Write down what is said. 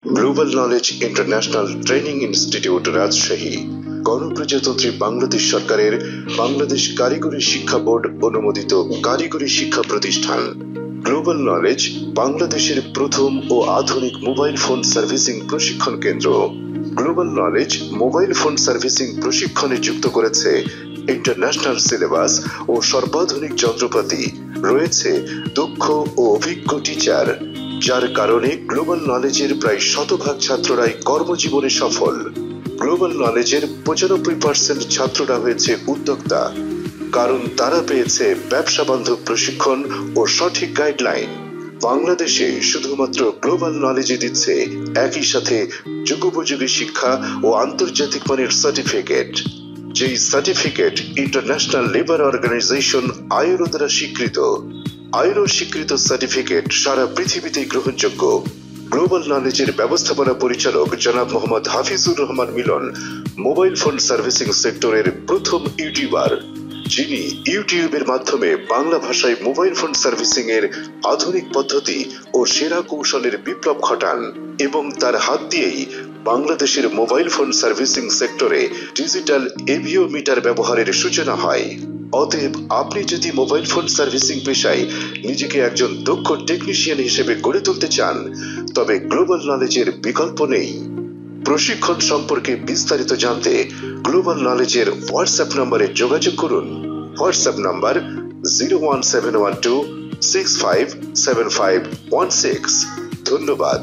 Global knowledge international training institute Rajshahi গণপ্রজাতন্ত্রী বাংলাদেশ সরকারের বাংলাদেশ কারিগরি শিক্ষা বোর্ড অনুমোদিত কারিগরি শিক্ষা প্রতিষ্ঠান। গ্লোবাল নলেজ বাংলাদেশের প্রথম ও আধুনিক মোবাইল ফোন সার্ভিসিং প্রশিক্ষণ কেন্দ্র। Global knowledge mobile phone servicing প্রশিক্ষণে যুক্ত করেছে ইন্টারন্যাশনাল সিলেবাস ও সর্বাধুনিক যন্ত্রপাতি, রয়েছে দক্ষ ও অভিজ্ঞ টিচার, যার কারণে গ্লোবাল নলেজের প্রায় 100% ছাত্ররাই কর্মজীবনে সফল। গ্লোবাল নলেজের 95% ছাত্ররা হয়েছে উদ্যোক্তা, কারণ তারা পেয়েছে ব্যবসা বান্ধব প্রশিক্ষণ ও সঠিক গাইডলাইন। বাংলাদেশে শুধুমাত্র গ্লোবাল নলেজে দিচ্ছে একই সাথে যুগোপযোগী শিক্ষা ও আন্তর্জাতিক মানের সার্টিফিকেট, যেই certificate International Labour Organization ILO দ্বারা স্বীকৃত। আইএলও স্বীকৃত সার্টিফিকেট সারা পৃথিবীতেই গ্রহণযোগ্য। গ্লোবাল নলেজের ব্যবস্থাপনা পরিচালক জনাব মোহাম্মদ হাফিজুর রহমান মিলন মোবাইল ফোন সার্ভিসিং সেক্টরের প্রথম ইউটিউবার, যিনি ইউটিউবের মাধ্যমে বাংলা ভাষায় মোবাইল ফোন সার্ভিসিং এর আধুনিক পদ্ধতি ও সেরা কৌশলের বিপ্লব ঘটান, এবং তার হাত দিয়েই বাংলাদেশের মোবাইল ফোন সার্ভিসিং সেক্টরে ডিজিটাল এভিও মিটার ব্যবহারের সূচনা হয়। অতএব আপনি যদি মোবাইল ফোন সার্ভিসিং পেশায় নিজেকে একজন দক্ষ টেকনিশিয়ান হিসেবে গড়ে তুলতে চান, তবে গ্লোবাল নলেজের বিকল্প নেই। প্রশিক্ষণ সম্পর্কে বিস্তারিত জানতে গ্লোবাল নলেজের হোয়াটসঅ্যাপ নম্বরে যোগাযোগ করুন। WhatsApp number 01712657516। ধন্যবাদ।